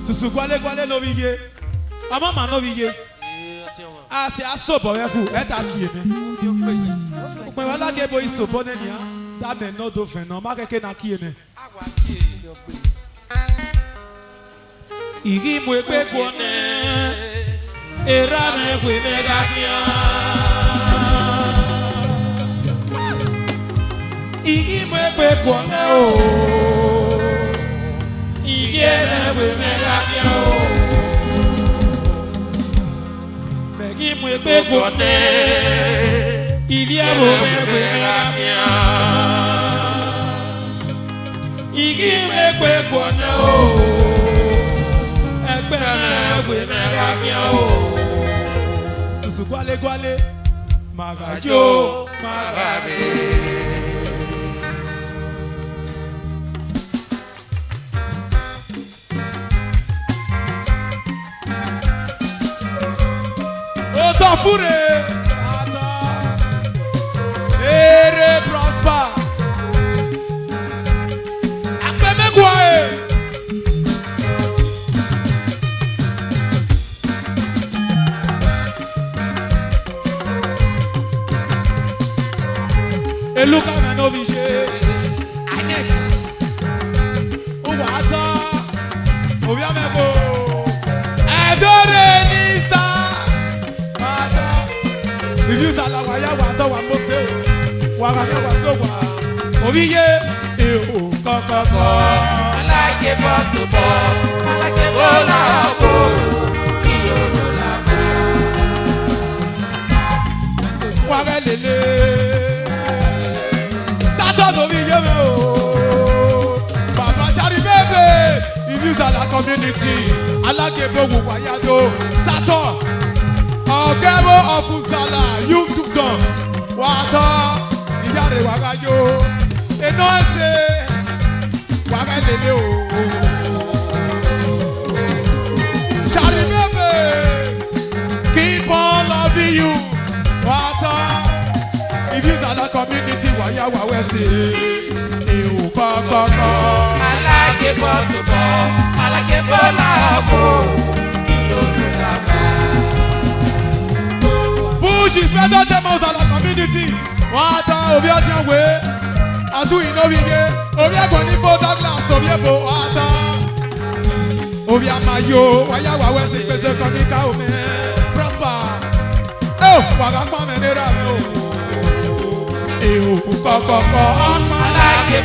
Susu kwale no biye. Mama no biye. Ah c'est asopo ya ku eta kieme. Pe wala ke boy sopo ne nia. Ta me no do fen no ma keke na kieme. Igi mwe pe kone. Era me fui mega kia. Igi mwe pe kone o. Igi me fui mega kia o. Igi mwe pe kone. Igi me fui mega kia. Igi me pe kone o. Susu gwale magajo magabe. Ota fure ata ere prosper akpeme gwae. Eluka me no vije anek o wata obia me bo edore nista mata reviews ala wa ya wata wa mose wa ga me wa so wa obiye e o kokoko alake boto bo alake bola bo iyo la wa ga lele Baba Chari Bebe, if you are la community, Alagebo Wayado, Sato, Ogebo of Usala, you took them, Wata, Yare Wagayo, Enoise, Wagaleo, Chari Bebe, keep on loving you, Wata. If you are the community, why you are saying, you koko. Alake boto, alake bola bo. Push is better than most of the community. What are you way? As we know, we get, Obia Boni photo glass, Obia Bo, Wata. Obia Mayo, why you are saying, the Comica, prosper. Oh, what I'm coming around. Eu kokoko alake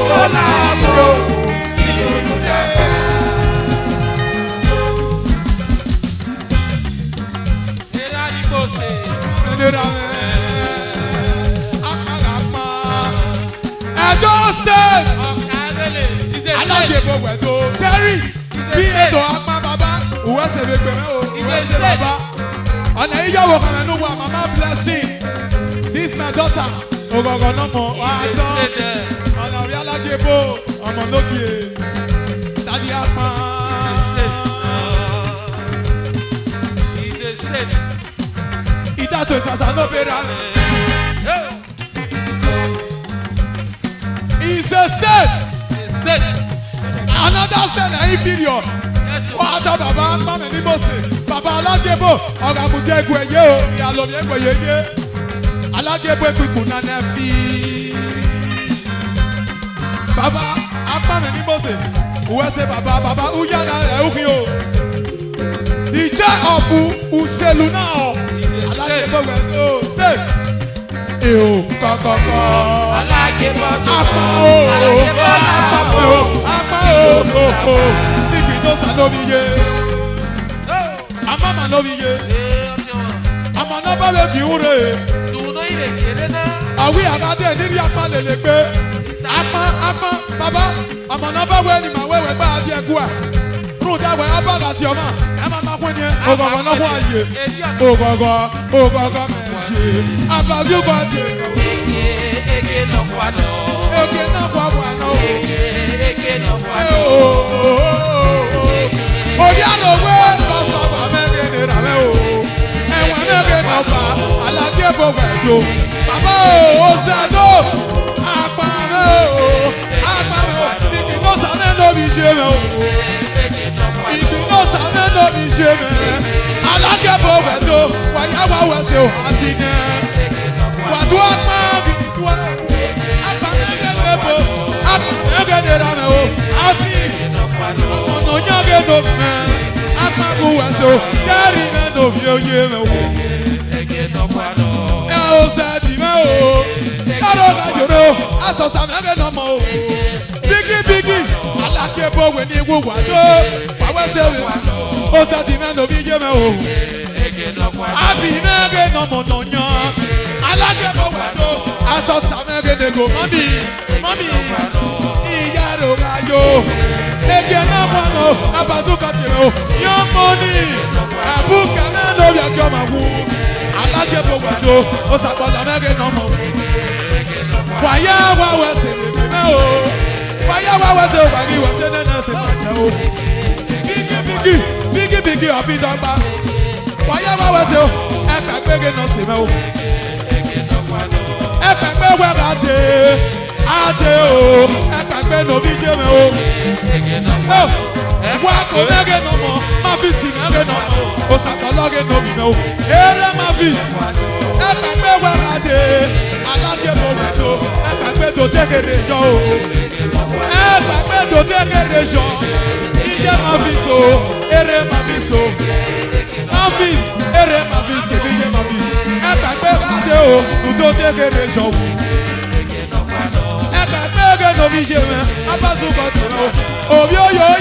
bola bo era di bose era akama edo state alake bo edo terry bi edo ama baba uwe se be gbere o uwe se baba ona iyawo kan nu wa mama blessing. This my daughter. Ogogo no mo wato. Ona ri alajebo, omo lokie. Daddy apa. He's a state. Ida to sasa no bera. He's a state. Another state inferior. Wato baba mama ni bose. Baba alajebo, oga buje gwenye o. Ya lo mi gwenye. Alagebo pipu na nefi. Baba, apa me ni bose. Uwe se baba uya na eukio. The chair of Uselu now. Alagebo weto. Stay. Eo kokoko. Alagebo. Apa o. Siki no sanobiye. Amama nobiye. Amana ba be biure. Awi agade niri apa lele pe apa baba amana ba we ni ma wewe ba adi egua ru da we aba ga ti oma e ma kwenye ogogo no kwaye ogogo meshi abazu kwate eke no kwano eke no kwano eke no kwano obiaro we so so ba mege ni ra me o enwa mege no pa alaje bo gbejo baba o sado apa me o diki no sa me no bi se me o ibi no sa me no bi se me alaje bo gbejo wa ya wa we se o atine wa do apa bi do apa mege lebo apa mege ni ra me o afi no nyage no me apa bu we so dari me no bi o ye me o e o sa di me o karo na joro aso sa mege no mo o bigi alake bo we ni wo wa do wa we se we o sa di me no bi ye me o abi mege no mo no nya alake bo we do aso sa mege ne go mami iya ro ga yo ege na mo abazuka ti o yo money abuka me no ya kyo ma wu alake bo we do o sa ko la mege no mo waya wa we se me o waya wa we se o bagi we se na se pa o bigi obi dogba waya wa we se o e ka gbege no se me o e ka gbe we ba de ade o e ka gbe no bi se me o wa ko mege no mo ma fi si mege no mo o sa to loge no bi me o ere ma fi e ka gbe we ba de alake bo we do e ka gbe do teke de jo o e ka gbe do teke de jo ije ma fi so ere ma fi so ma fi ere ma fi ke bi je ma fi e ka gbe ba de o do teke de jo e ka gbe no bi je me abazu ko to o obi oyo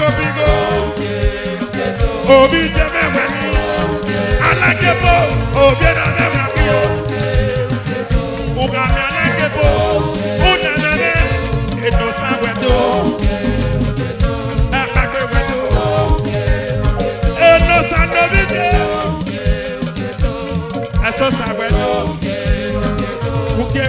bingo bingo. Obi je mewe ni. Alakebo. Obi na mewe ni o. Ugami alakebo. Unaname. Eto sawedo. Akakwedo. Eno sanobide. Eso sawedo. Kuke.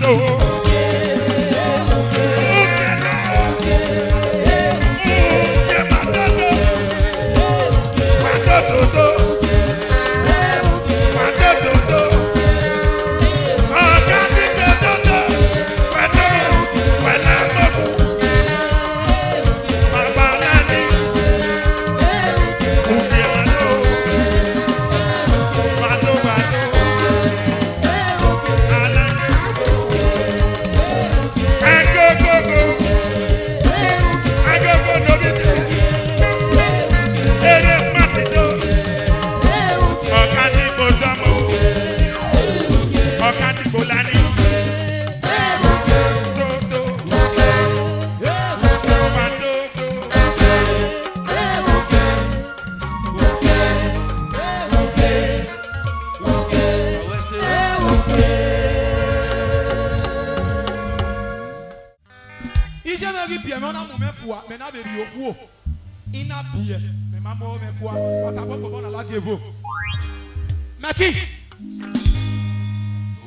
Go.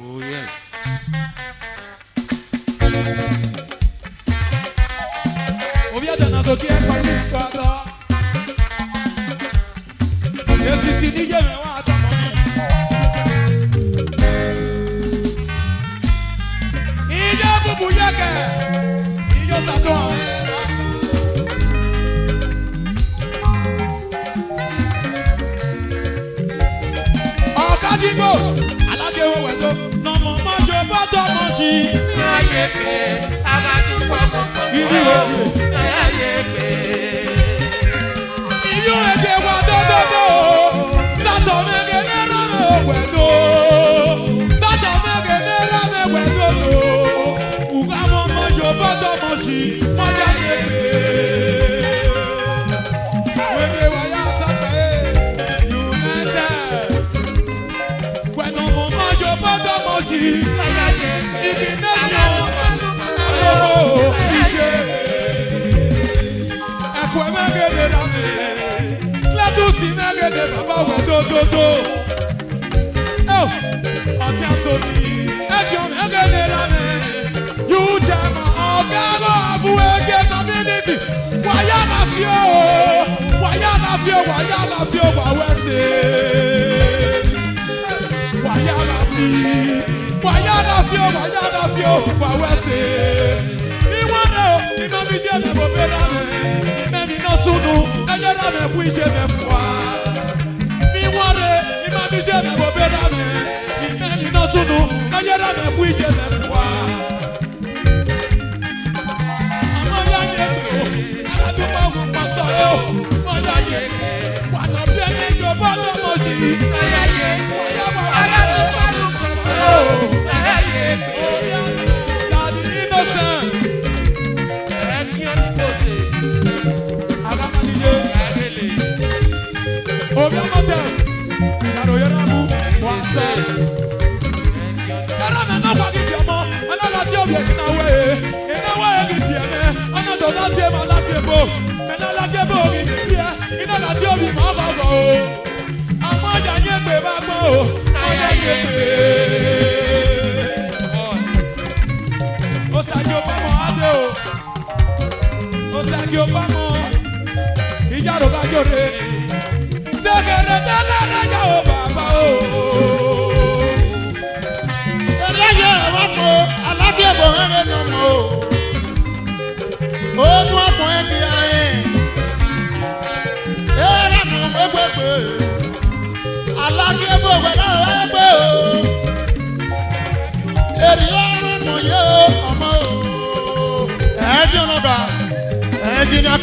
Oh yes. Why Wayagafio, wawese. Iwana, imamishe me bobera me. Imemi no sunu, najera me puishe me fwa. Iwana, imamishe me bobera me. Imemi no sunu, najera me puishe me fwa. Amaya yeko, aladuma kumasa yo. Amaya yeko, wana biene yo bado moshi. Amaya yeko, aladuma kumasa yo.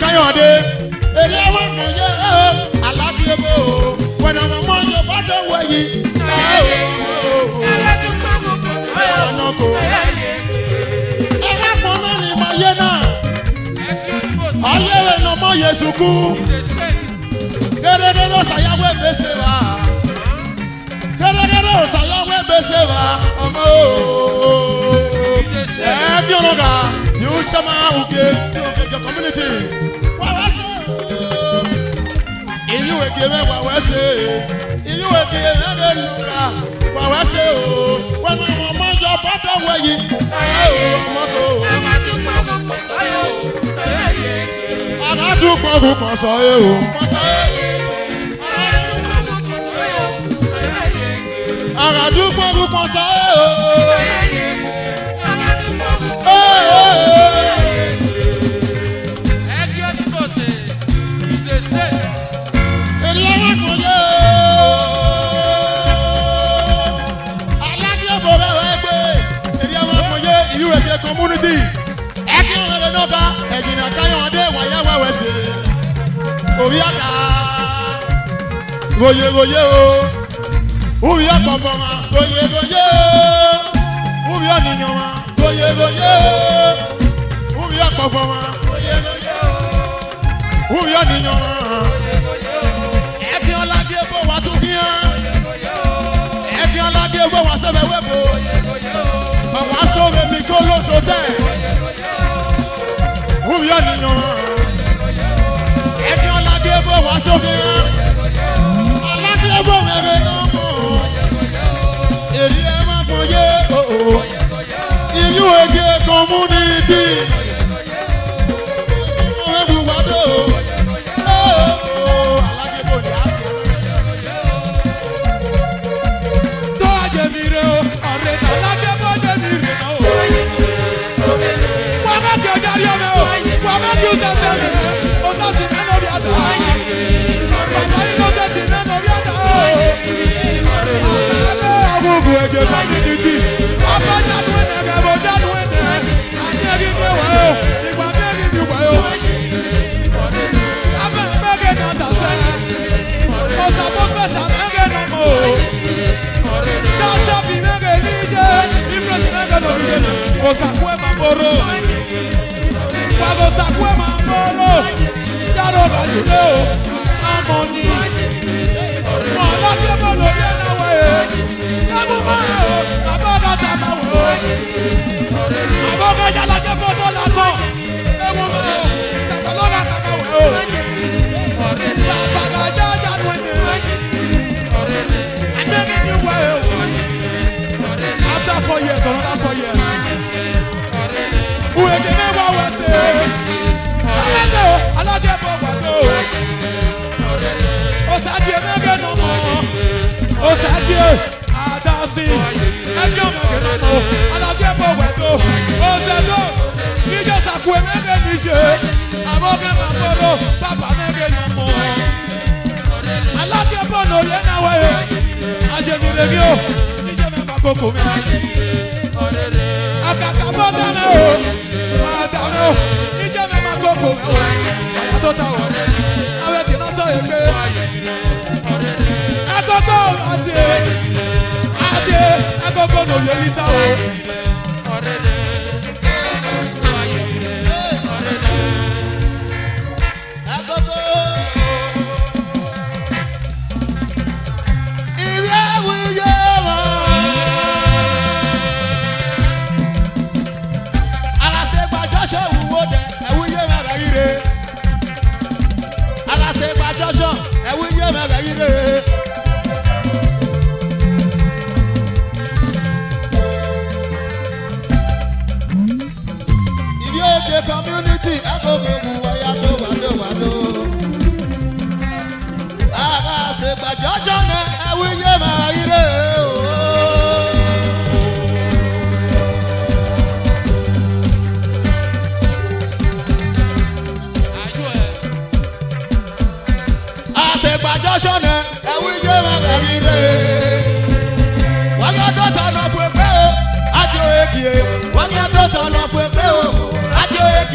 Kayode, eri awa moye alakiebo. When I'm on your bottom way, no moye suku. Kerero sayawe beseva. Kerero sayawe beseva. Omo. Ebionoga, you shama uke your community. If you will give me what we say, if you will give me what we say, when I'm on your bottom way, I do for so you. I do for so community. Everyone know that. Ejina Kayode wayawa wese. Obiaka. Goye goye o. Ubiya papa. Goye goye. Ubiya ninyoma. Goye goye. Ubiya papa. Goye goye. Ubiya ninyoma. Everyone like you for what to hear. Everyone like you for what to be. Waso me mi kolo sote. Ubiya ninyoma. Everyone like you for waso me. Alakebo mebe nomo. Eri ema koye oh. Iyu ege community. Owe buwado. Oh, alakebo ni ase. To aje mire o, are alakebo je mire o. Waga ti ojari ome o. Waga ti usese me. O ta si me no bi ada. Baba ino se ti me no bi ada o. Abubu ege community. Papa jadu ene gebo jadu ene. Anye gi me wa o. Igba me gi mi wa o. Abe mege na ta se. Osa mo pesa mege no mo. Shasha bi mege nije. Ifreti mege no bije. Osa kwe ma boro. Wago sa kwe ma boro. Jaro ba jude o. Amoni. Mo alake mo lo bi ena we. Abu ma o. Abaga ta ma wo. Abaga jala ke foto la ko. Ewu ma o. Sakaloga ta ma wo. Abaga jaja wene. Amege ni we o. sábà mẹ́gẹ́ ló mọ̀. Alákẹ́bọ̀ ló yẹ náà wáyé. Àjẹmí lè rí o, níṣẹ́ mi máa kókò mi. Àkàkà bọ́ dáná o, máa dáná o, níṣẹ́ mi máa kókò mi. Àyà tó ta wọ̀, àwọn ẹ̀dì náà sọ yẹ pé. Agogo adé, agogo ló yẹ yí ta o. Community, I go waya to wado. Aga se ba jojo na ewi ye ma ire o. Ase ba jojo na ewi ye ma ire. Wanya do ta na pepe o, ajo ekie. Wanya do ta na pepe o.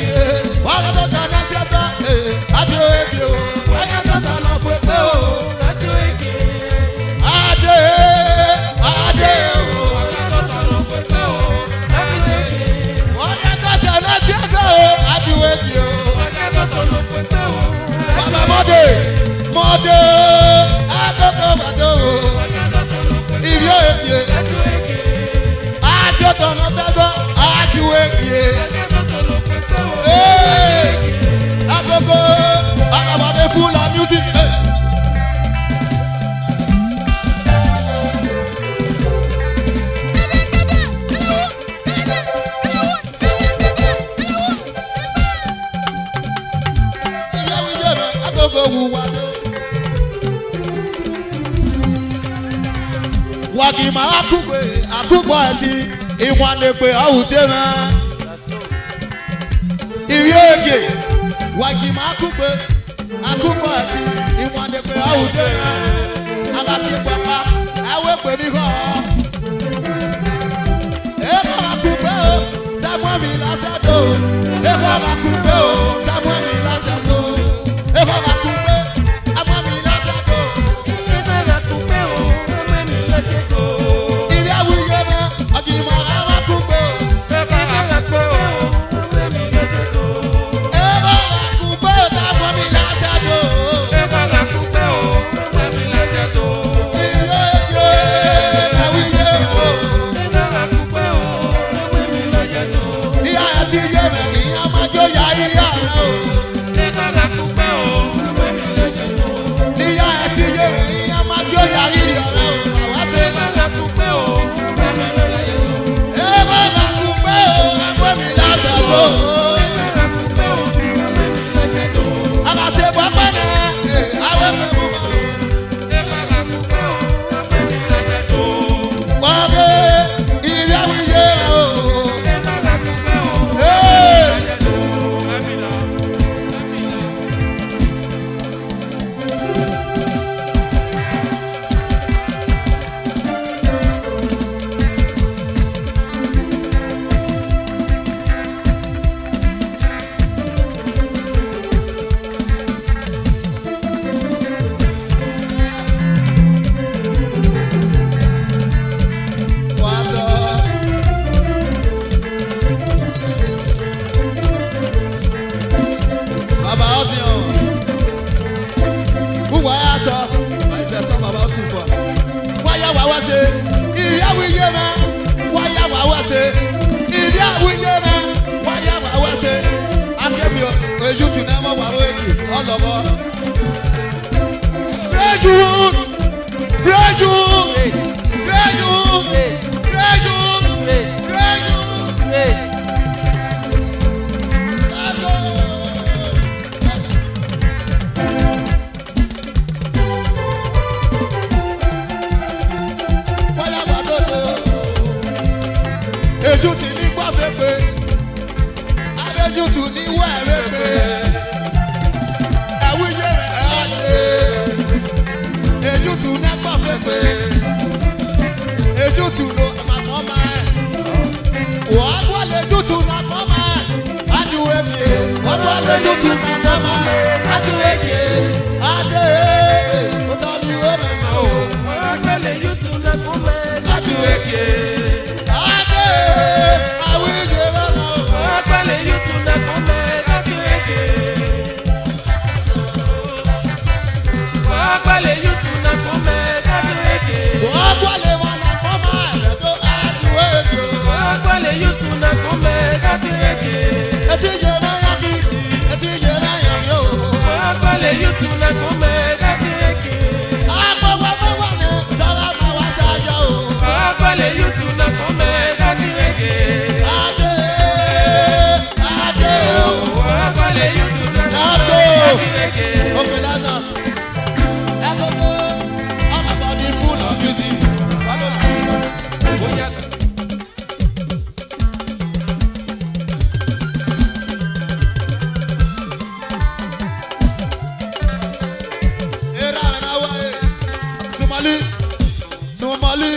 Wagima akugbe ati iwanepe awudema iriege wagima akugbe ati iwanepe awudema alati papa awepe ni ho eba akugbe dabwa mi lasato eba akugbe dabwa mi lasato eba akugbe dabwa mi lasato eba akugbe tutu lo mama. Wagwa le tutu na mama. Aduweke. Wagwa le tutu na mama. Aduweke. Ade. Otomi we mama o. Wagwa le tutu na mama. Aduweke. Ade. Awije mama o. Wagwa le tutu na mama. Aduweke. Wagwa le tutu na mama. Aduweke. Wagwa le wana mama. Edo aduweke. Wagwa le tutu na mama. Aduweke. Etije na ya kisi. Etije na ya yo. Wagwa le tutu na mama. Aduweke. Agbawa mama ne. Dara ma wa sayo o. Wagwa le tutu na mama. Aduweke. Ade. Ade o. Wagwa le tutu na mama. Ade. Aduweke. Okay, that's up. I'm about the food of music. Follow Somali, Somali.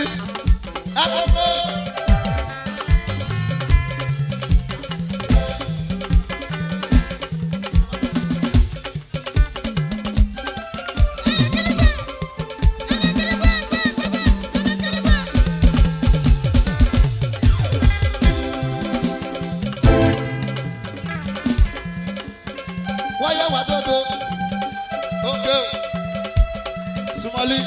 Why you do? Okay, Somali.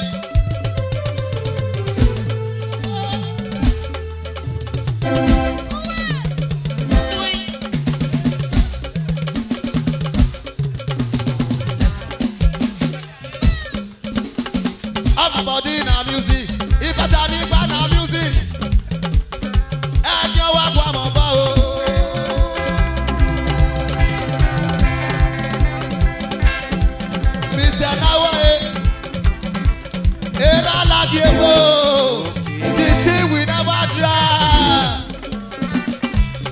I'm about in our music. If I tell you about our music, and you walk one more bow. Mr. Nawae, era la diego. This we never dry.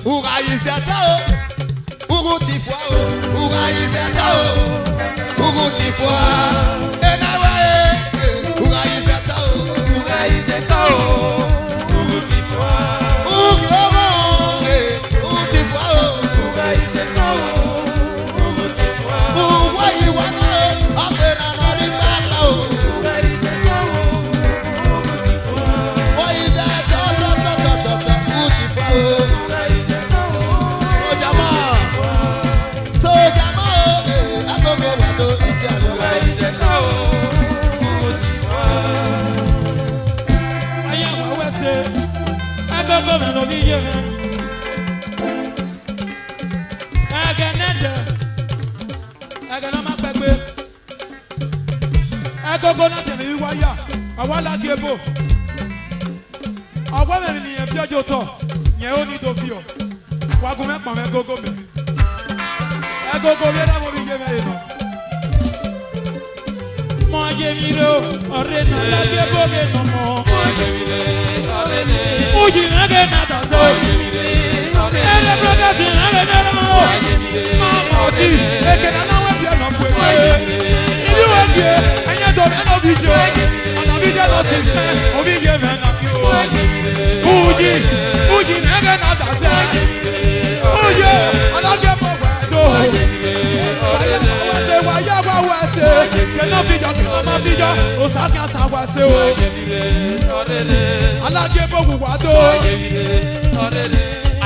Ura iseta o, uru tifwa o, ura iseta o, uru tifwa. Enawae, ura iseta o, Uga izeta o, ugu tifwa. uru uru tifwa o. Uga izeta o, ugu tifwa. Uwa iwana o, apera no di papa o. Uga izeta o, ugu tifwa. Wa iseta o, tifwa o. Uga izeta o, Sojama o, agogo wado isi alo. uga izeta o, ugu tifwa. Aya wa wese, agogo me no biye me. Aganede, agana ma pegbe. Agogo na temi wi waya, awala ki ebo. Ọgbọ́n mẹ́rin ni ẹ̀fí ọjọ́ tọ̀, yẹn ó ní dòfin ọ̀. Wagun mẹ́pọ̀ mẹ́ gógó mi. Ẹ gógó mi ẹ̀dá mo fi yé mẹ́rin nà. Mọ ayé mi rè o, ọ̀rẹ́ náà lágbé bóge nà mọ́. Mọ ayé mi rè ọ̀rẹ́ ni. Fújì náge nà dàgbé. Mọ ayé mi rè ọ̀rẹ́ ni. Ẹlẹ́ bírọ́dẹ̀sì náge nà mọ́. Mọ ayé mi rè ọ̀rẹ́ ni. Máa mọ̀ ọtí, èké náà náwó ẹ̀fí ọ̀nà pé. Mọ ayé mi rè ọ̀rẹ́ ni. Ìlú èké, ẹ̀yẹ́ dọ̀ mẹ́nà bí ṣe. Ọ̀nà bí jẹ́ lọ sí fẹ́, òbí yé mẹ́nà kí o. Fuji, Fuji nege na dase. Oye, alájẹ bọ̀ wẹ̀dọ̀. Wáyà wá wẹ̀sẹ̀. Kẹ̀nà fìjọ kẹ̀nà má fìjọ. Òsàkì àṣà wẹ̀sẹ̀ o. Alájẹ bọ̀ wùwà tó.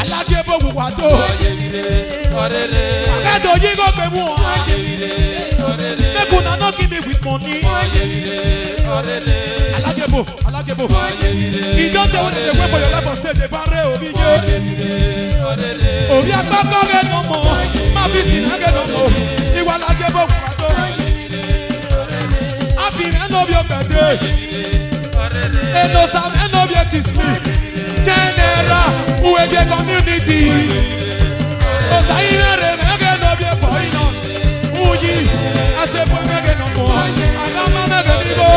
Alájẹ bọ̀ wùwà tó. Akẹ́dọ̀ yìí kò pé mú ọ. Make una no give me with money. Alajebo, Alajebo. He don't say when they wait for your life on stage, they barre obi je. Obi agbako ge no mo, ma fi sin ge no mo. Iwa Alajebo kwato. Abi re no bi o pede. Eno sam eno bi e kiss me. General, uwe je community. Osaire re ge no bi e for ino. Uyi, ase po ge no mo. Adama me be bigo.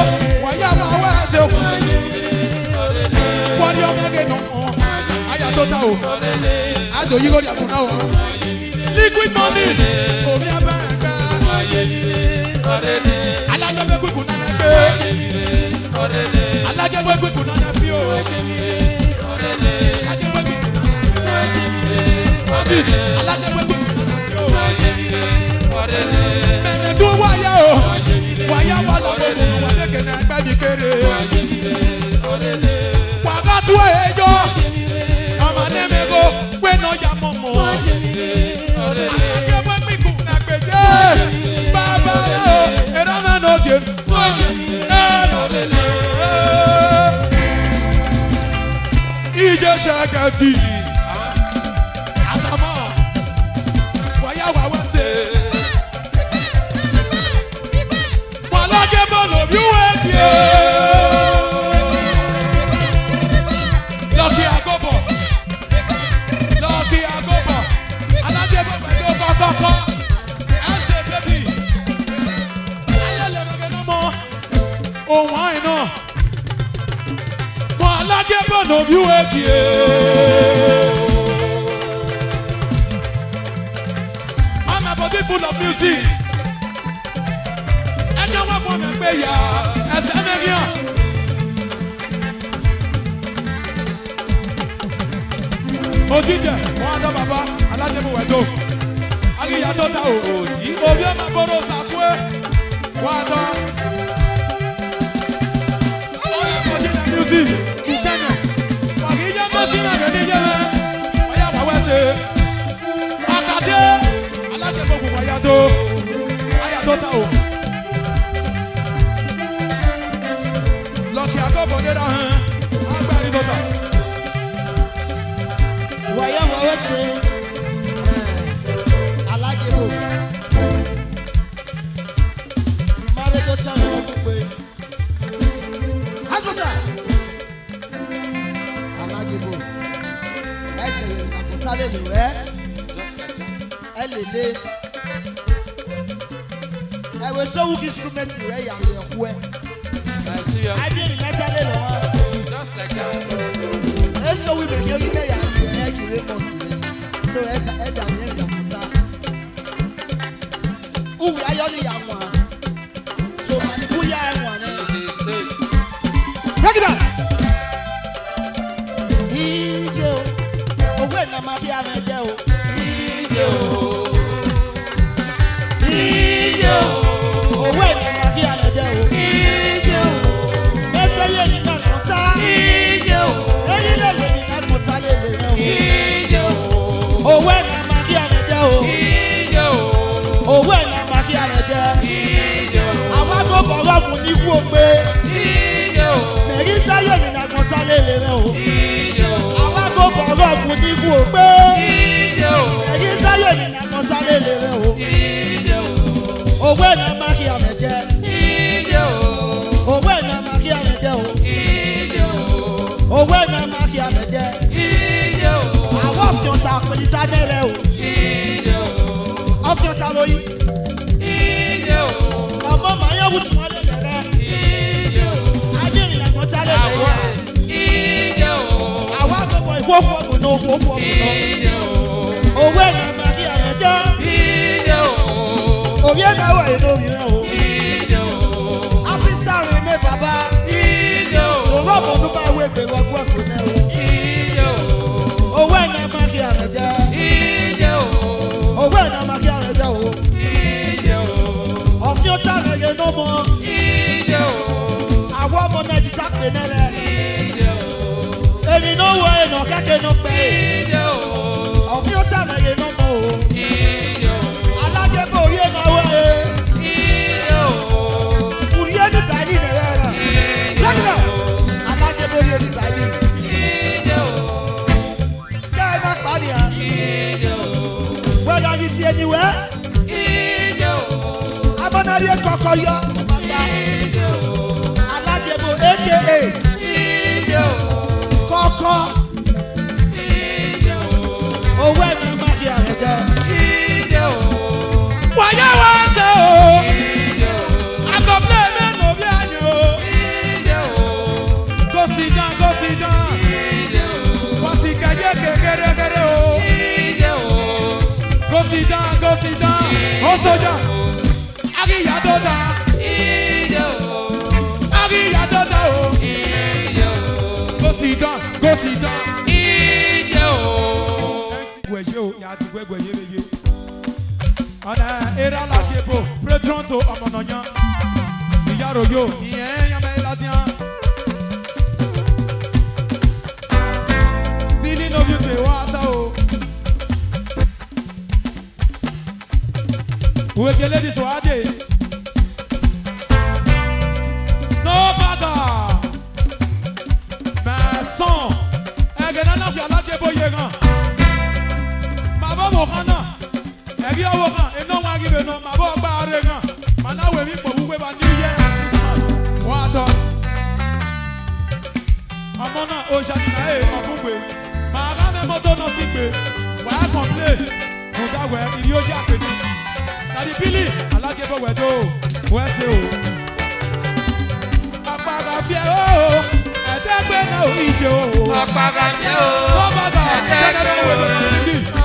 Waya wa wa se o. Kwani o me ge no mo. Aya tota o. Ajo yi go di akuna o. Liquid money. Omi abẹ́rẹ́ alájọ bẹ kúkú náà lẹ́gbẹ́. Alájọ Ajẹ́wẹ́gbẹ́ kò náà fi o. Ajẹ́wẹ́gbẹ́ kò náà fi o. Alájẹ́wẹ́gbẹ́ kò náà fi o. Mẹ̀mẹ̀ tó wáyà o. Wáyà wà lọ́wọ́ òun wà lẹ́kẹ̀ẹ́ náà gbẹ́ mi kéré. Wàgá tó ẹjọ́. Ọmọ nẹ́mẹ̀ kó pé náà yà mọ̀ mọ́. Ajẹ́wẹ́gbẹ́ kò náà gbẹ̀jẹ́. Bàbá o, ẹ̀rọ náà nọ gé. Ije shakati Asama Waya wawase Malage bono viweke Lucky Agobo Alage bono koko Ase baby Ayale mageno mo Oh why no Malage bono viweke I'm a body full of music And you want for me pay ya As I'm here Ojije, wanda baba, alaje mo wedo Agi ya tota o oji Obi ama boro sakwe Wanda Ojije music Ukene Wagije masina genije Oya wawese Akade Alaje mo wayado Aya tota o Lucky Agobo dera han Agbari tota Waya wawese Alajebo Mare to tell me what to pay Hasbota Alajebo Ese ye nakutale ni we Elele Ewe so wuk instrument re ya ye kwe I did it mentally lo Just like that. Eso we be yogi me ya you remote so eda me ya futa Uwe ayoli ya nwa so mani ku ya nwa ne Break it down Ijo Owe na ma bi ameje o Ijo Owe na ma bi ameje o Ijo Ese ye ni na kota Ijo Eyi le ni na kota le Owe na ma bi ameje o Ijo Owe na ma bi ameje Ijo Awa go boro mu ni ku ogbe Ijo Meri saye ni na kota le o Ijo Awa go boro mu ni ku ogbe Ijo Meri saye ni na kota le o Ijo Owe na ma bi ameje Ijo Owe na ma bi ameje o Ijo Owe na ma bi ameje Ijo Awa fi on ta peli ta nere o Ijo Ofi on ta loyi Ijo Omo ma yo wutu mo le lere Ijo Ajiri na kota le lere Ijo Awa go boy wo no Ijo Owe na ma bi ameje Ijo Oye na wa ino mi o Ijo Afisa re me baba Ijo Owo mo nu ba we gbe wo gbo ko ne o Ijo Owe na ma ki ameje Ijo Owe na ma ki ameje o Ijo Ofi o ta re no mo Ijo Awo mo na ji ta pe nere Ijo Eri no wo e no kake no pe Ijo Ofi o ta re no mo Ijo Alaje bo ri e ma wo e Ijo Uri e ni ta ni nere ra Ijo Alaje bo ri e ni ta ni Ijo Ka e ma pa ni a Ijo Whether it's anywhere Ijo Abanari e koko yo Ijo Alaje bo aka Ijo Koko Ijo Owe na ma ki ameje Ijo Waya wase o Agoble me no bi anyo Ijo Go sit down Go sit kaje kekere kere o Ijo Go sit down O soja Agi ya doda Ijo Agi ya doda o Ijo Atigwegwe yeye. Ana era la kebo, pretronto amononya. Iyaro yo, iyen ya me ladian. Feeling of you te wata o. Wekele di swade. No father. Mais son. Egena na fi ala kebo yegan. Mabo mo kana. Egi owo kan, eno wa gi be no, mabo gba are kan. Mana we mi po wu pe ba new year Christmas. Wa to. Ọmọ náà ó ṣàtìlá ẹ̀ mọ̀ fún pé màá bá mẹ́mọ́ tó náà sí pé wàá kọ̀m̀plé mùgáwẹ̀ ìrí ó jẹ́ àpèjì tàbí bílì alájẹbọ̀wẹ̀ tó wẹ́ ṣe o. Àpàgà fi ẹ̀ o ẹ̀ẹ́dẹ́gbẹ́ náà ò ní ṣe o. Àpàgà fi ẹ̀ o ẹ̀ẹ́dẹ́gbẹ́ náà ò ní ṣe o.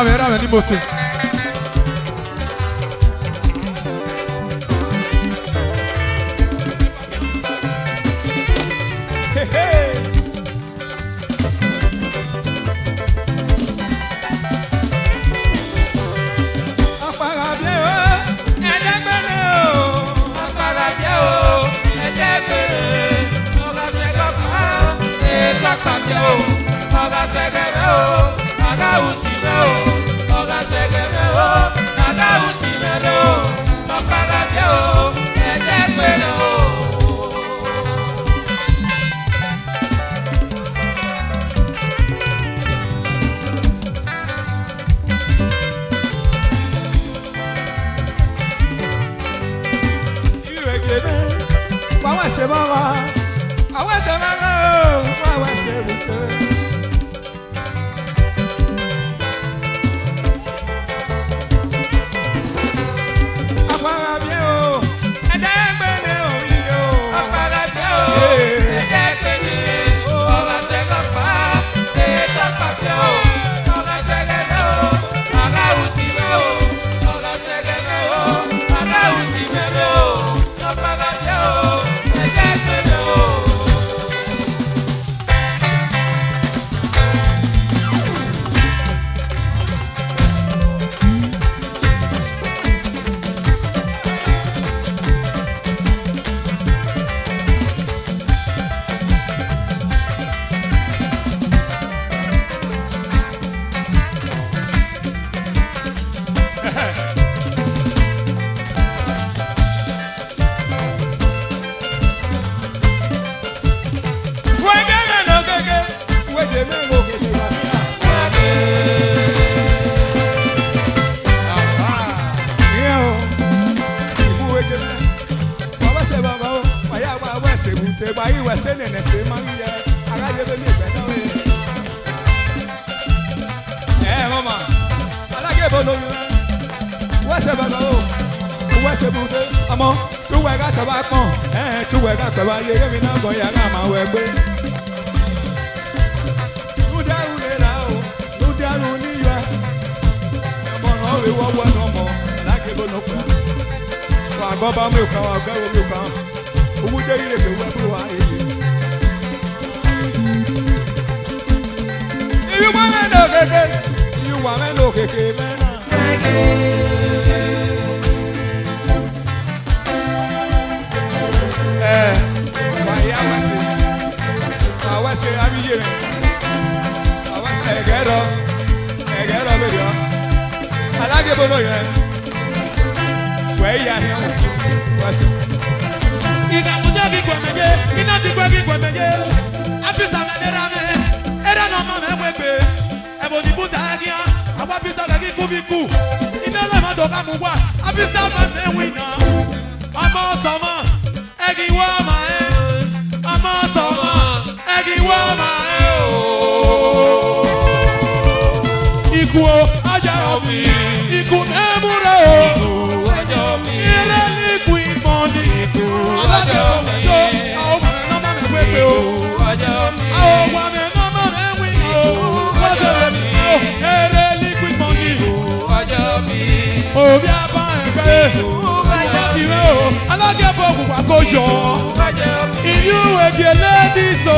Era ni mo se. Bien. C'est pas y c'est né c'est mari arrête de me faire eh maman ala ke bono ouais c'est pas ouais c'est bon maman tu ouais ga ta ba pon tu ouais ga ta ba ye mi na go ya ga ma we gbe nu daru le la o nu daru ni yo mo no we wo wo no mo ala ke bono ko wa go ba mi ka wa ga wo mi ka owu de ire ke wo bu wa e you want me no keke you want me no keke awase abiye awase egero bedo alage bono ye we ya he wase ina muja ki gbomeje ina ti gbo ki gbomeje apisa na dera me era no ma me wepe ebo ni buta agia awa pisa la ki kubiku ina le ma do ka mu wa apisa ma me wina ama sama egi wa ma ama sama egi wa ma iku aja omi iku emura o aja omi ire iku imoni iku aja omi o ma me no ma me wepe o aja omi o wa me no ma me wi o aja omi ire iku imoni o aja omi o bi aba egbe aja ti we o alage bo ku pa ko yo you will be a lady so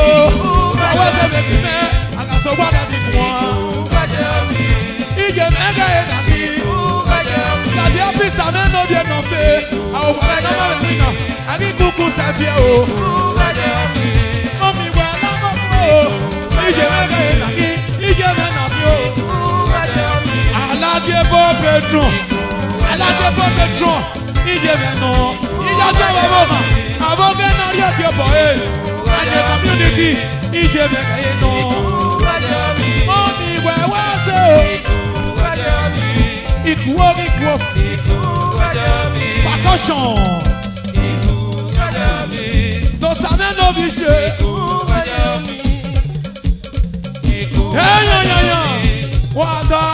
I was a baby I got so what I did one Ige mega na ki La di office ame no bien no fe I was na ma me no Ani kuku sa vie o Omi wa na mo Ige mega na ki Ige me na mi o Alage bo bedroom Alage bo bedroom Ige me no Ige so wa mo Aboge na yes your boy and the community is a very no money where was equal percussion those are men of this yeah water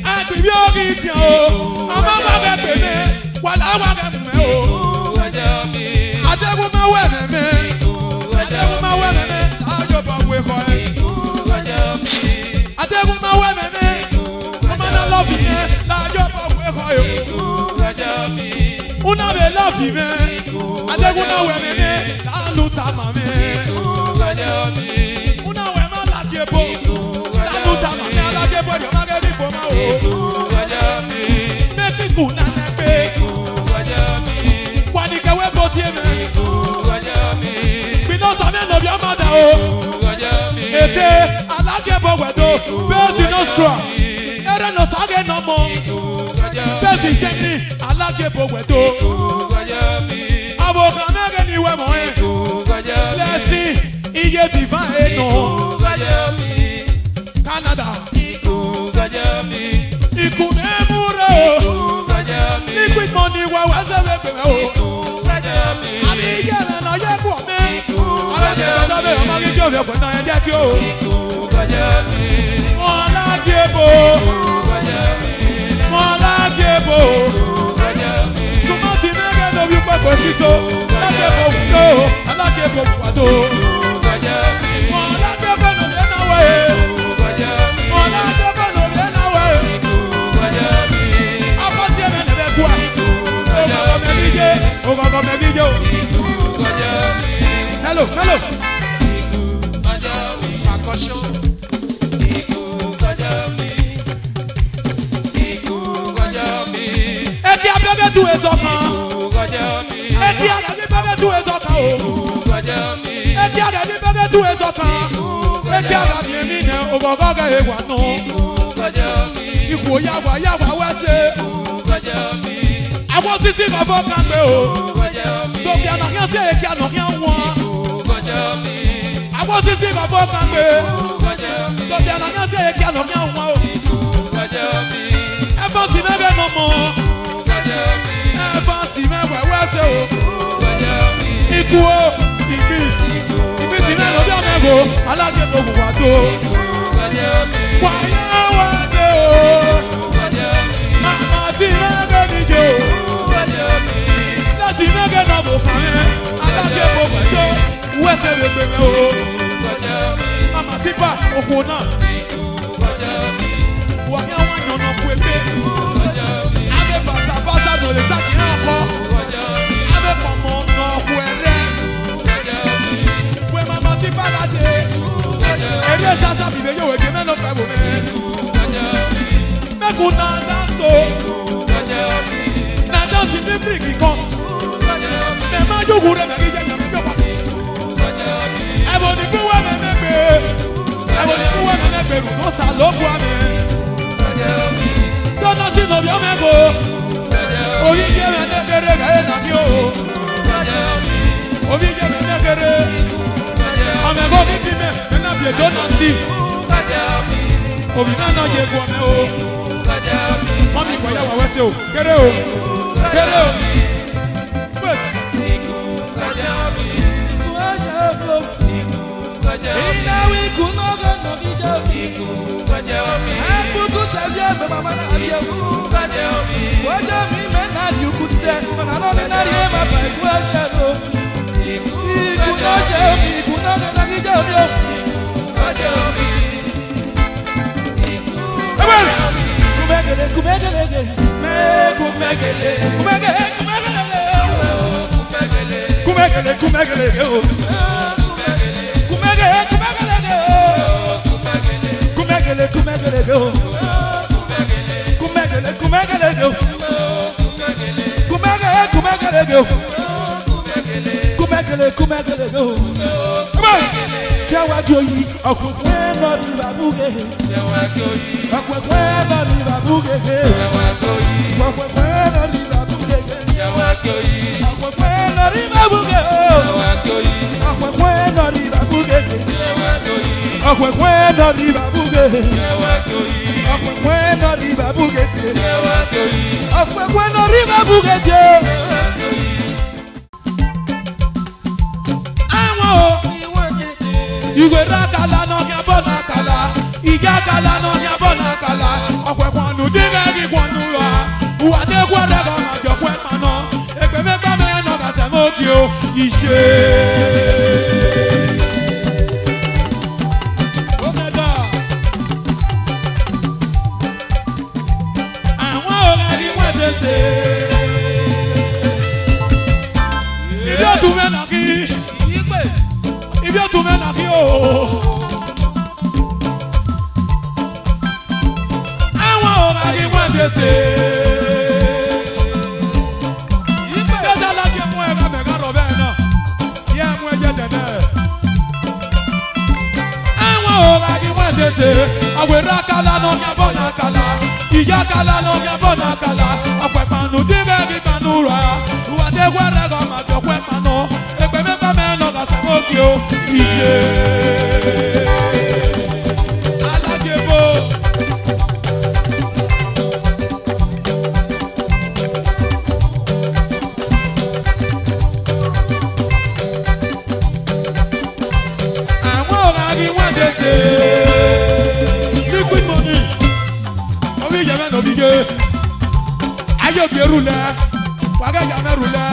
I give you a gift I'm a baby while I want Adegun ma we meme Adegun ma we meme ajo bo we ko e Adegun ma we meme Mama na love me ajo bo we ko e Una be love me Adegun na we meme la luta ma me Una we ma la jebo la luta ma me la jebo yo ma ge bi fo ma o Make ku na nepe Wani ke we go tie me of your mother, Ete, alage bowedo, Bezi nostra, Ere no sage no more, Bezi jenny, alage bowedo, Aboka mege ni we moe, Blessing, iye divine no, Canada, Iku nemure, Liquid money wa weze wepe o, Ami yele na ye kwa me. Yo pues no ya que o Mola Gebo Sumati nege no bi pa posito La Gebo no Ala Gebo pato Mola Gebo no le na we Mola Gebo no le na we Apati me ne be kwa O go me video Hello Eti abebe tu ezokan Eti abebe tu ezokan Eti abebe tu ezokan Eti abebe mi ne ogogoga ewa no Iku yawa wese Awo sisi ka fo kan gbe o To bi anorian se eki anorian won Awo sisi ka fo kan gbe To bi anorian se eki anorian won o Ebo si mebe no mo Ebo si mebe wese o mẹ́kọ alájẹ tó wù wá tó. Wàyà wá dé o. Màmá tí mẹ́kẹ́ níjó. Láti mẹ́kẹ́ náà bò kàn yẹn. Alájẹ bò wẹ̀jọ́. Wẹ́sẹ̀ lè gbé mẹ́ o. Màmá tí bá òkú náà. Wàyà wá yànnà fún ẹgbẹ́. Abẹ́ bàtà nà lè sákì náà kọ́. Abẹ́ pọ̀mọ́ nà ọ̀kú ẹ̀rẹ́. Wẹ́ màmá tí bá lájẹ. Ẹ̀rí ẹ̀ṣá sábìbẹ̀ yóò wẹ̀jẹ̀ mẹ́lọ fẹ́ wò mẹ́. Mẹ́kùn náà dáńtò. Nà dáńtì ní bíríkì kan. Ẹ má jókòó rẹ̀ mẹ́rin jẹ́ yàrá ìjọba. Ẹ̀bùn ní kú wẹ́ mẹ́mẹ́gbẹ́. Ẹ̀bùn ní kú wẹ́ mẹ́mẹ́gbẹ́ rù tó sà lóko àmì. Tọ́nà sí lòbí ọmọ ẹ̀kọ́. Orí jẹ́ mẹ́mẹ́gbẹ́rẹ́ rẹ̀ nàbí o. Orí jẹ́ mẹ́mẹ́gbẹ́rẹ́. Ọmọ ẹ̀kọ́ mi bí mẹ́ nínú àbí ètò náà sí. Òbí náà náà yẹ fún ọmọ o. Mọ́mí ìkọ̀yà wà wẹ́sẹ̀ o. Kéré o. Kéré o. Ìwé rákàlà náà ní abọ́nà kàlà, ìjà kàlà náà ní abọ́nà kàlà, ọ̀pẹ̀ pọ̀nù dígẹ́gì pọ̀nù rà, ìwà dé gbọ́dọ̀ kọ́ máa jọ pẹ́ paná, èpè mẹ́fà mẹ́rin náà kà sẹ́mọ́ kí o, ìṣe. Àwọn ọ̀rẹ́ ni wọ́n ti ṣe. Ìbí òtún mẹ́nà kí. Ibi otu me na ki o. Àwọn ọ̀rọ̀ ayé wọ́n ti ṣe. Ìgbésẹ̀ láti mú ẹ̀rọ mẹ́ga rọ̀ bẹ́ẹ̀ náà. Yẹ mú ẹjẹ tẹ̀lẹ̀. Àwọn ọ̀rọ̀ ayé wọ́n ti ṣe. Àwẹ̀rẹ̀ akala náà ní abọ́ náà kala. Ìjà kala náà ní abọ́ náà kala. Ọ̀pẹ̀ pàánù dín bẹ́ẹ̀ kí pàánù rà. Ìwádìí wẹ́rẹ́ kan máa jọ pẹ́ pàánù. Èpè mẹ́fà mẹ́rin náà kà sọ́kò kí o. Ìṣe alájẹbó. Àwọn ọ̀rọ̀ ni wọ́n ṣe ṣe. Liquid money. Orí ìyẹ̀mẹ́ nà bíge. Ayé òkè rúlẹ̀. Wàgẹ́ ìyàmẹ́ rúlẹ̀.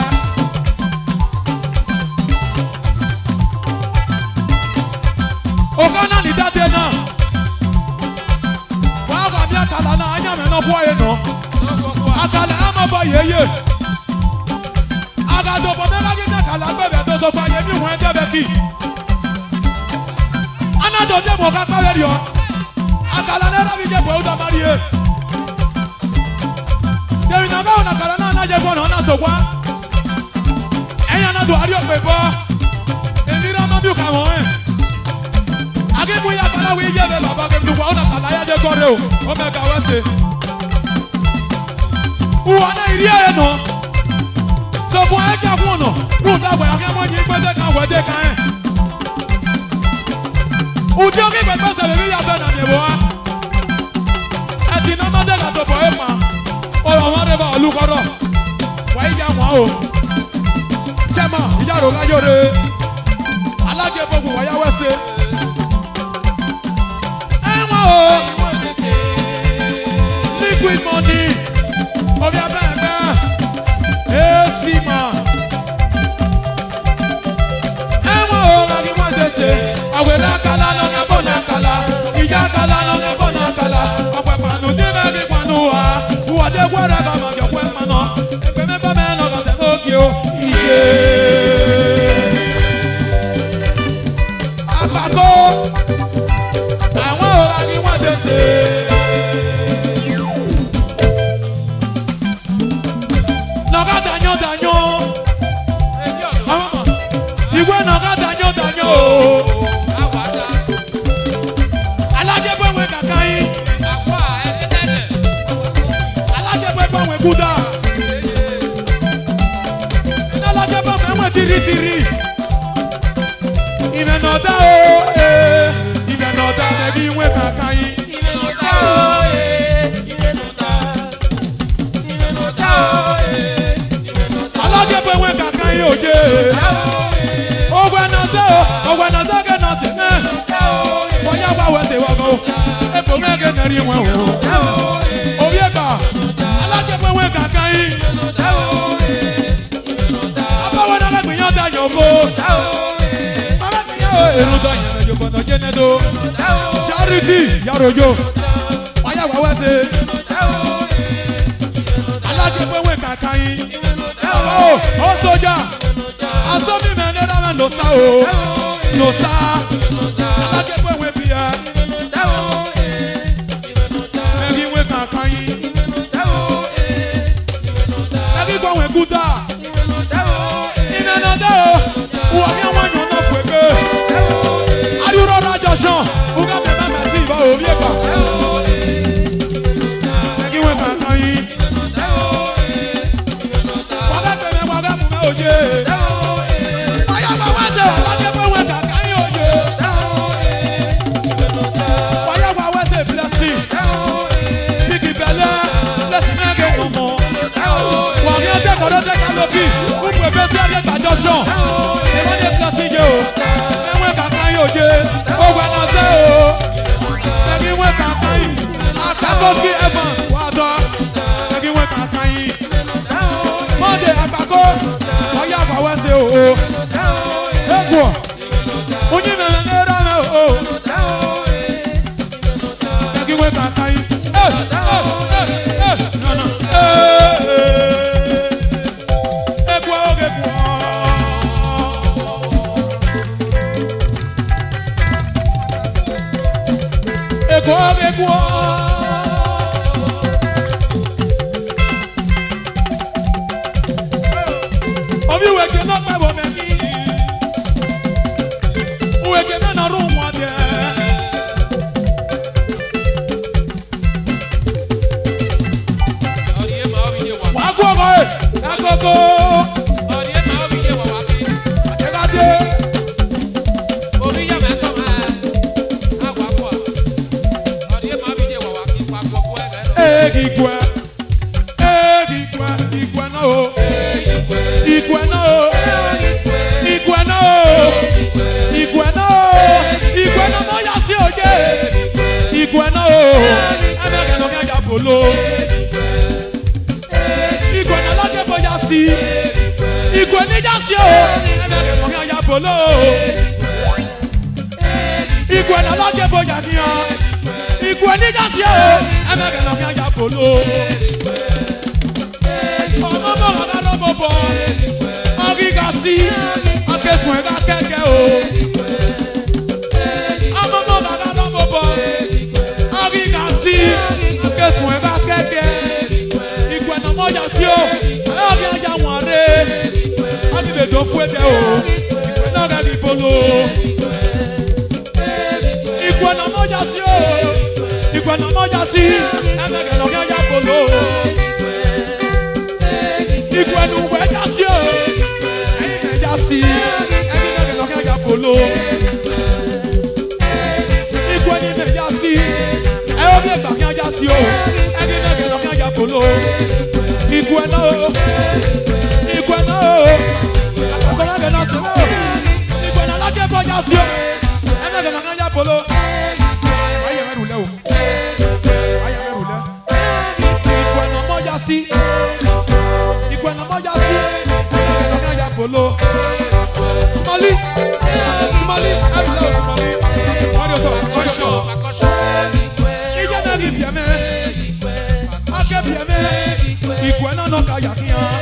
Ogana ni dade na. Wa mi akala na anya me no boy no. Akala ama boy yeye. Aga do bo me ga gi na kala bebe to so pa ye mi won de be ki. Ana do de mo ka pa we rio. Akala na ra bi je bo o da marie. Dewi na ga ona kala na je bo na so kwa. Eyan na do ari o pe bo. Emira ma bi ka won Agimu ya kala wi ye be baba ke duwa ona kala ya je gore o. O me ka wese. Uwa na iri e no. So bo e ka fun no. Ru da gba ya ke mo yin pe se kan we de kan e. Ujo ke pe se be ya be na mi bo a. E ti na ma de ka to bo e ma. O wa wa re ba olukoro. Wa ya won o. Chema, iya ro la yore. Alaje bogun wa ya wese. money. Obi abẹ́ẹ̀bẹ́. Èsì mọ̀. Ẹ̀wọ̀n ọ̀rọ̀ ni wọ́n ṣe ṣe. Àwẹ̀ náà kala lọ́nà bọ̀ náà kala. Ìjà kala lọ́nà bọ̀ náà kala. Ọ̀pẹ̀ pàánù ní mẹ́rin pàánù wa. Wọ́dé wẹ́rẹ́ bá ma jọ pẹ́ mọ́nà. Ẹgbẹ́ mẹ́fà mẹ́rin lọ́kàn tẹ̀ lókè o. Ìṣe. Àpàkọ́. Àwọn ọ̀rọ̀ ni wọ́n ṣe ṣe. Nàgá dànyọ́ dànyọ́. Ìwé nàgá dànyọ́ dànyọ́ o. Alájẹgbẹ́wé kàkà yín. Alájẹgbẹ́wé kúdà. Alájẹgbẹ́wé tìrìtìrì. Ìmẹ̀nọ̀dá o. Ìmẹ̀nọ̀dá ẹbí ìwé kàkà yín. Alájẹgbẹ́wé kàkà yín òjé. Ogwe na zage na se me. Oya wa wese wago. Epo mege neri wọn o. Oye ka. Alájẹgbẹ́wé kàkà yín. Abawo na gbìyàn da yòókò. Alágbìyàn èrò da yẹn yòókò náà jẹ́ nẹ́dọ̀. Charity yarojo. Oya wa wese. Alájẹgbẹ́wé kàkà yín. Ó sójà. Asọ́mi mẹ́rin náà ló sá o. Ló sá. Alájẹgbẹ́wé bí ya. Ẹbí wé kàkà yín. Ẹbí gbọ̀wé kúta. Ìmẹ̀nọ̀dá o. Wọ́n mi àwọn ènìyàn náà pè pé. Adúró rájọ sàn. Uga bẹ̀rẹ̀ bẹ̀rẹ̀ sí ìbá òbí ẹ̀ka. Ẹbí wé kàkà yín. Wàgá bẹ̀rẹ̀ wàgá mú mẹ́ òjé. Ìwọ́dé pílọ́sì yé o, ẹ̀wọ̀n kàkà yóò jẹ́, ogun ẹ̀nà ṣe o, ẹ̀gíwọ̀n kàkà yìí, àkàkọ́sí Evans wà tọ́, ẹ̀gíwọ̀n kàkà yìí, Monday àkàkọ́, ọ̀yá àfàwẹ́sẹ̀ o, ẹ̀gbọ́n, oyin mẹ́rin ní ẹ̀rọ mẹ́ o, ẹ̀gíwọ̀n kàkà yìí, Obi weke no pe bo me ni. Weke na na room wa de. Wa go go e. Agogo. Elade. Igwe no Igwe no mo ya si oje Igwe no Emege no ya polo Igwe no la bo ya si Igwe ni ya si o Emege no ya polo Igwe no la bo ya ni o Igwe ni ya si o Emege no ya polo Ọmọ mọ̀ràn náà ló bọ̀ ọ̀gíga sí akẹ́sùn ẹ̀ka kẹ́kẹ́ o. Ọmọ mọ̀ràn náà ló bọ̀ ọ̀gíga sí akẹ́sùn ẹ̀ka kẹ́kẹ́. Ìgbẹ̀nà mọ́jà sí o, ọ̀gí ajá wọn rẹ̀. Ọ̀gí lè tó fún ẹ̀dẹ̀ o, ìgbẹ̀nà rẹ̀ bí bolo. Ìgbẹ̀nà mọ́jà sí o, ìgbẹ̀nà mọ́jà sí ẹ̀mẹ̀gẹ̀ lọ́gí ajá bolo. Ìgbẹ̀nù wẹ̀ já sí o, ẹ̀yìn rẹ̀ já sí, ẹ̀yìn rẹ̀ lọ́kẹ́ já polo. Ìgbẹ̀nù rẹ̀ já sí, ẹ̀yìn rẹ̀ gbàgbé já sí o, ẹ̀yìn rẹ̀ lọ́kẹ́ já polo. Ìgbẹ̀nù o, àkọ́kọ́ rẹ̀ náà sí o, ìgbẹ̀nù alájẹ́ bọ́ já sí. Ìgbẹ́ náà mọ́jà sí. Lọ́nà ìyá polo. Sumali. Sumali. Ẹ̀rù lẹ́wọ̀ Sumali. Wọ́n yóò sọ. Ìjẹ́ náà rí bìẹ́mẹ́. Akẹ́ bìẹ́mẹ́. Ìgbẹ́ náà nọ ká yàkíyàn.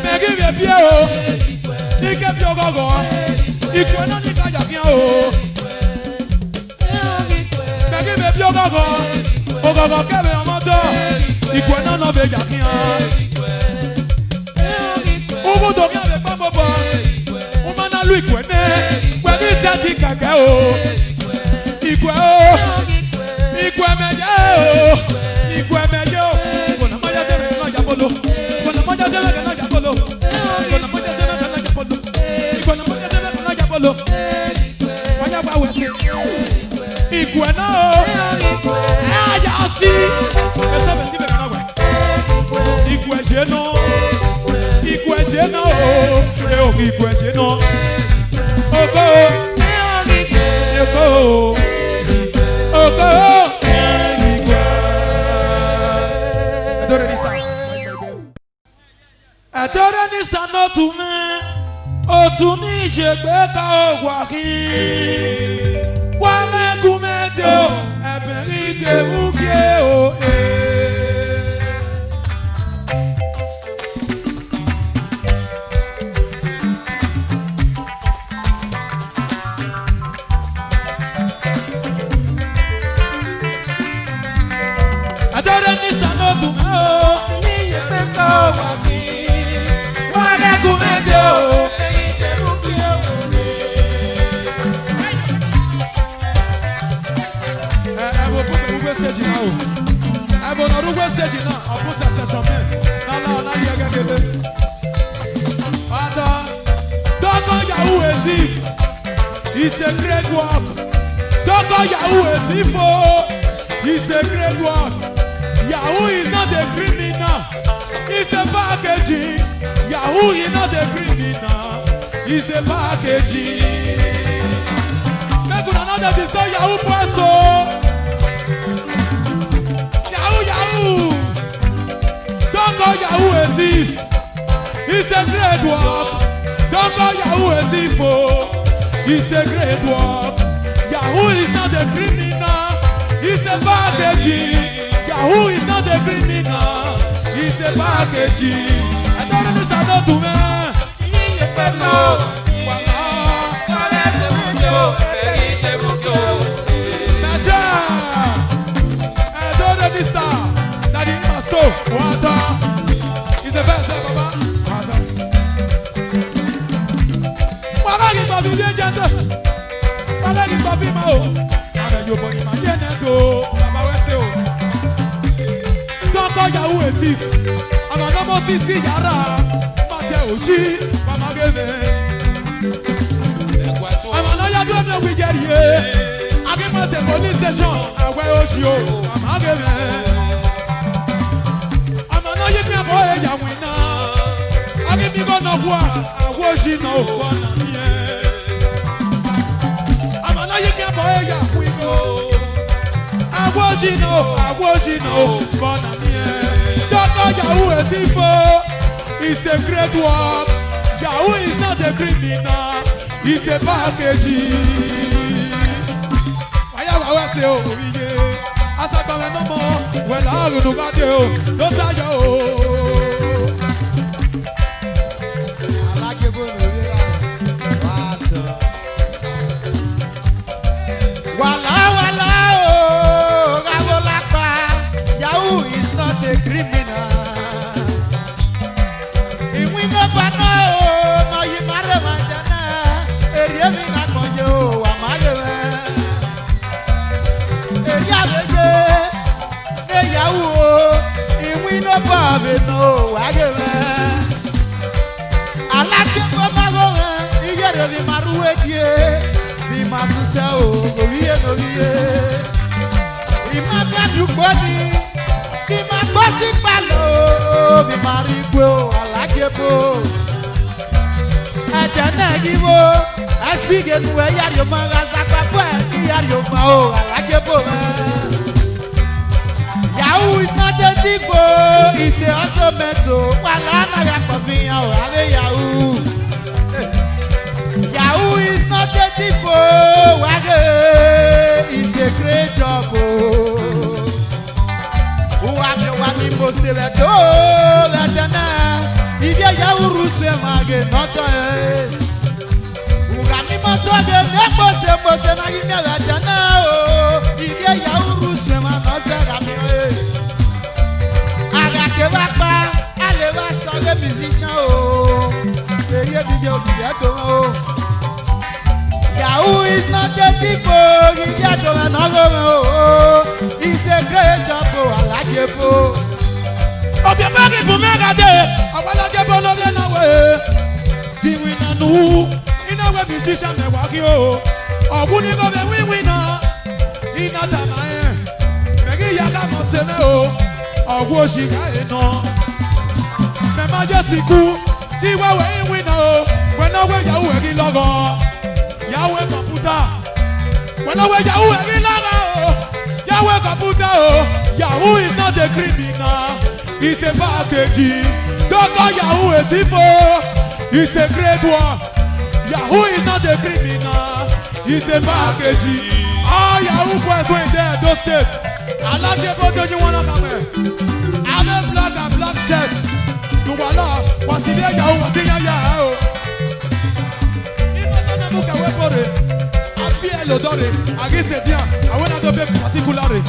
Mẹ́gí bìẹ́ bìẹ́ o. Ike bìẹ́ ọgọ́gọ́. Ìgbẹ́ náà ní ká yàkíyàn o. Mẹ́gí bìẹ́ bìẹ́ ọgọ́gọ́. Ọgọ́gọ́ kẹ́bẹ̀ ọmọdé. Ìgbẹ́ náà nọ bẹ̀ yàkíyàn. Ubu tó kẹ́bẹ̀ pàmòbọ̀. Umana lu ìgbẹ́ náà. Pẹ̀lú ìsẹ́tì kẹ̀kẹ́ o. Ìgbẹ́ o. Ìgbẹ́ mẹ́jẹ o. Ìgbẹ́ mẹ́jẹ o. Kònà mọ́jà tẹ́lẹ̀ kẹ́nà jàpolo. Kònà mọ́jà tẹ́lẹ̀ kẹ́nà jàpolo. Kònà mọ́jà tẹ́lẹ̀ kẹ́nà jàpolo. Kònà mọ́jà tẹ́lẹ̀ kẹ́nà jàpolo. Wọ́n yà wá wẹ̀sẹ̀. Ìgbẹ́ náà o. Ẹ àyà sí. Ẹ sọ́bẹ̀ síbẹ̀ kẹ́nà wẹ̀. Ìgbẹ́ ṣe náà. Ìgbẹ́ ṣe náà o. Ẹ ò fi ìgbẹ́ ṣe náà. Oko. Oko. Oko. Ẹ̀tọ́rẹ́ ní sanọ́tù mi, òtún ní ìṣègbè ká òwò kí. Wá mẹ́kún mẹ́tẹ́ o, ẹ̀bẹ̀rí tèmú kí o. Ẹ̀tọ́rẹ́ ní sanọ́tù mi o, ní ìṣègbè ká òwò kí. It's a great work. Doko Yahoo a thief. It's a great work. Yahoo is not a criminal. It's a packaging. Yahoo is not a criminal. It's a packaging. Make una know that it's not Yahoo person. Yahoo. Doko Yahoo a thief. It's a great work. Doko Yahoo a thief. It's a great work. Yahoo is not a criminal. It's a packaging. Yahoo is not a criminal. It's a packaging. I don't understand how to man. Naja. I don't understand. That is my stove. Water. It's the best ever, Baba. Water. Bí ilé jẹ́ndé, balẹ̀ ní sọ́fí máa o, àbẹ̀ yóò bọ̀ ní màá yé nẹ́tò, bàbá wẹ́sẹ̀ o. Dọ́kọ̀ Yahoo etí, àbàdọ́mọ́ sí sí yàrá, bàtẹ òṣì, màmá gẹ́gẹ́. Àmàlà yàdúrà ní òwì jẹ́rìí, Akínmọ̀sẹ̀ police station, àwẹ̀ òṣì o, màmá gẹ́gẹ́. Àmàlà yìí fi àbọ̀ ẹ̀yàwó iná, Akínmíkọ́ náà wà, àwọ̀ òṣì náà ò wọ́n náà nìyẹn. Agwojino, Bona Mie. Doko Yahoo a thief. It's a great work. Yahoo is not a criminal. It's a packaging. Waya wawa se o iye. Asakame no more. Well, I will look at you. No sayo. Yahoo dirty for it's a also metal. Walana ya kofiya o ave Yahoo. Yahoo is not dirty for wage. It's a great job. Wami mo se le do la dana. Ibia Yahoo ruse mage noto e. Wami mo to de lepo se na ibia la dana o. Ibia Yahoo ruse ma no se gami e. Aga ke va pa, ale va so le musician o. Eye video to o. Yahoo is not dirty for Ibia to na go o. It's a great job o, I like it o. Obia bagi bu megade, awala ke bolo de na we. Ti we na nu, ina we musician me wa ki o. Ogun ni go be win na. Ina ta ma e. Megi ya ka mo se me o. Ogun osika e no. Me ma je siku, ti we win na o. We na we Yahoo e ki logo. Yahoo computer. We na we Yahoo e ki logo. Yahoo computer o. Yahoo is not a criminal. It's a package. Don't call Yahoo a thief. It's a great one. Yahoo is not a criminal. It's a package. All Yahoo boys went there, those states. I like the photo you wanna come in. I'm a black and black shirt. You wanna? What's in there, Yahoo? What's in your Yahoo? If I don't look away for it, I feel a lot. I guess it's here. I want to go back particularly.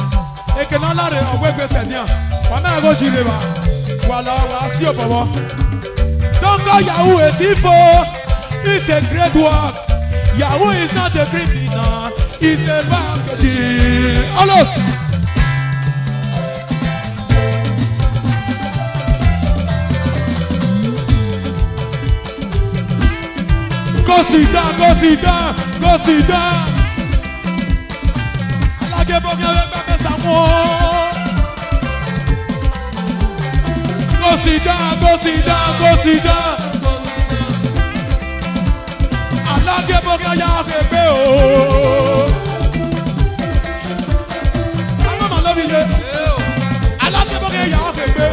Et que non là on veut que c'est bien. Maman go jire ba. Voilà, si au papa. Donc Yahoo est faux. It's a great work. Yahoo is not a criminal. It's a package. Allô. Consider. Allah ke bon bien avec Consider. Allah ke bon bien ya bebe o. Allah ma love you. Allah ke bon bien ya bebe.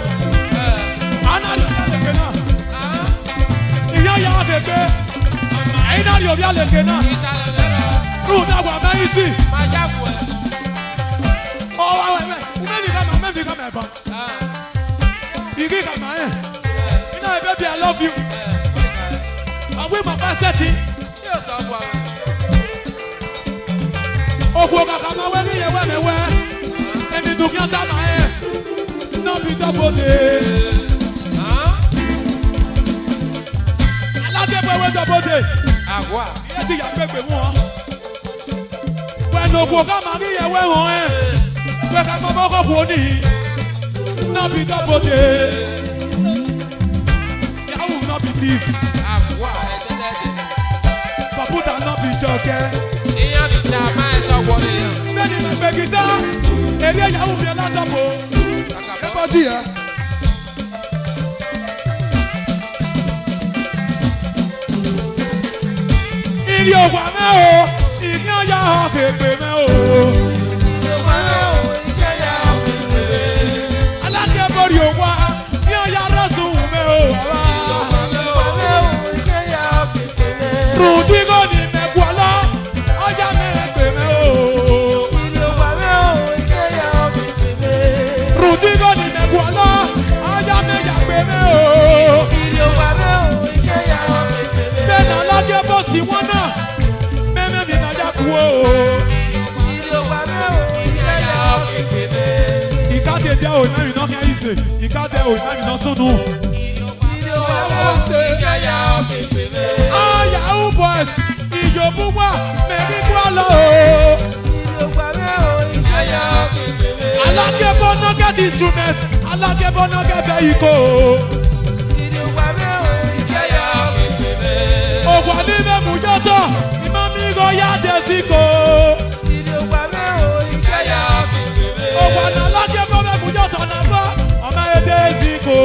Ana yo ya le kena. Ya bebe. Ina yo ya le kena. Ruda wa ma isi. Oh, maybe come back. You get come on. You know, baby, I love you. I will my passati. Oh, go back on my way, yeah, and you do not have my hair. No, be double day. I like it when double day. Agua. Yes, you have baby one. When no go come on, yeah, well, when I'm a mother body, not be double day. Yahoo not be thief. Agua. Paputa not be joker. Iyan di ta ma e so wo iyan. Many men beg it down. Area Yahoo be not double. Everybody here. In your one, in your Yahoo, baby, Rudigo ni mekwala, oya me o. Rudigo ni mekwala, oya me o. Bena lage bosi wana, meme mi na ya ku o. Ikade dia o na mi no kan ise, ikade o na mi no sunu. Yahoo boys, Ijobu wa, Meri Kuala o. Alakebo no get instrument, Alakebo no get vehicle. Ogwa ni me mujoto, imami go ya desiko. Ogwa na Alakebo me mujoto na ba, ama e desiko.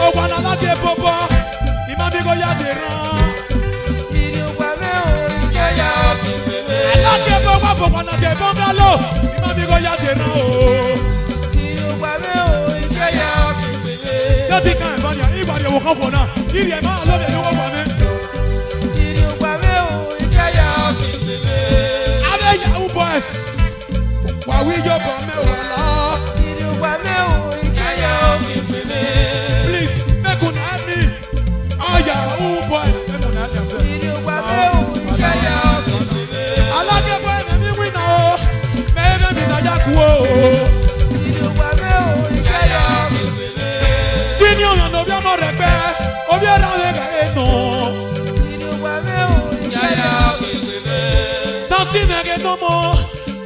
Ogwa na Alakebo bo, imami go ya de ran. Alakebo wa bo na de bungalow, imami kọ́kọ́ náà ìrì ẹ̀ máa lọ́bẹ̀ lówó wà mí. abẹ́ yahoo boys wà wí yóò bọ̀ mẹ́wàá lọ. please make una help me. yahoo boys make una help me. alákẹ́kọ̀ọ́ ẹ̀mí mi wí náà o mẹ́rin mi náà yà kú o. Kini ọ̀nà obi ọmọ rẹ̀ pẹ́, obi ẹ̀rọ àwọn ẹ̀ka ẹ̀ nọ. Sansi nẹ̀kẹ̀ nọ mọ́,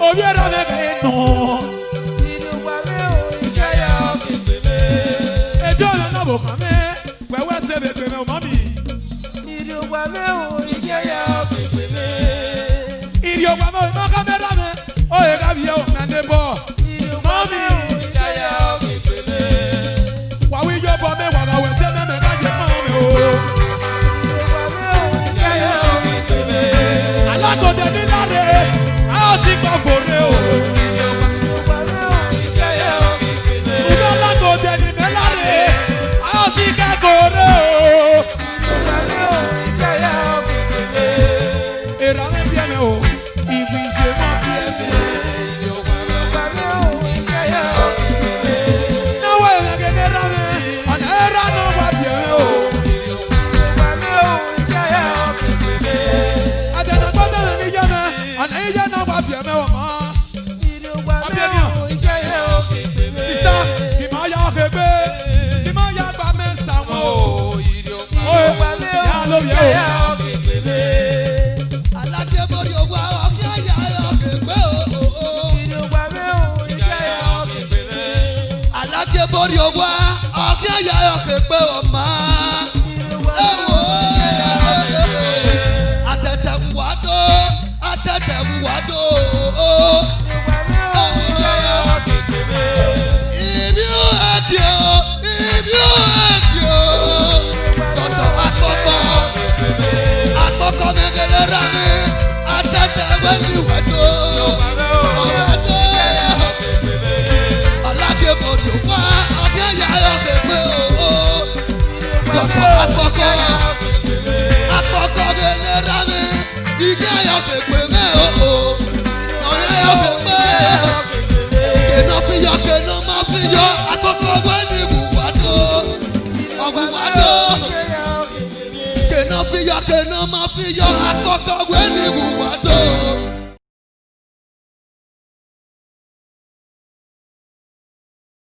obi ẹ̀rọ àwọn ẹ̀ka ẹ̀ nọ. Ẹjọ́ ọ̀nà náà bò kàn mẹ́, wẹ́wẹ́ ṣe bèbè mẹ́ o mọ́ mi. Ìrì ògbà mẹ́ o, ìmọ̀ kámẹ́rà mẹ́, ó yẹ ká bí yẹ o nà dé bọ̀. Mọ́ mi. Wàwí yóò bọ̀ mẹ́wàá náà wẹ̀ sẹ́ mẹ́mẹ́ ká jẹ́ mọ́ mi o. Alákòóde níláre, a ó sì kọ́ fòrè o. Ìgbà alákòóde ní mẹ́láre, a ó sì kẹ́ fòrè o. Èrò àwọn ẹbí ẹ̀mẹ́ o, ìwé ìṣe máa fi ẹ̀mẹ́. Náwó ìrẹ̀gẹ̀dẹ̀ rà mẹ́, ọ̀nà ẹ̀rọ náà wà bí ẹ̀mẹ́ o. Àtẹ̀nàgbọ́dọ̀ rẹ̀ mi yẹ́ mẹ́, ọ̀nà ìyẹ́ náà wà bí ẹ̀mẹ́ wọ̀ mọ́. Sísá, kì máa yá ọ̀kẹ́gbẹ́, kì máa yá gbà mẹ́sà wọn o. Yá lórí ẹ̀ o. Alákẹ́bọ̀rì ògbó ọ̀kẹ́ àyà ọ̀kẹ́gbẹ́ o. Alákẹ́bọ̀rì ògbó ọ̀kẹ́ àyà ọ̀kẹ́gbẹ́ o máa. Atẹ̀tẹ̀ wàdó.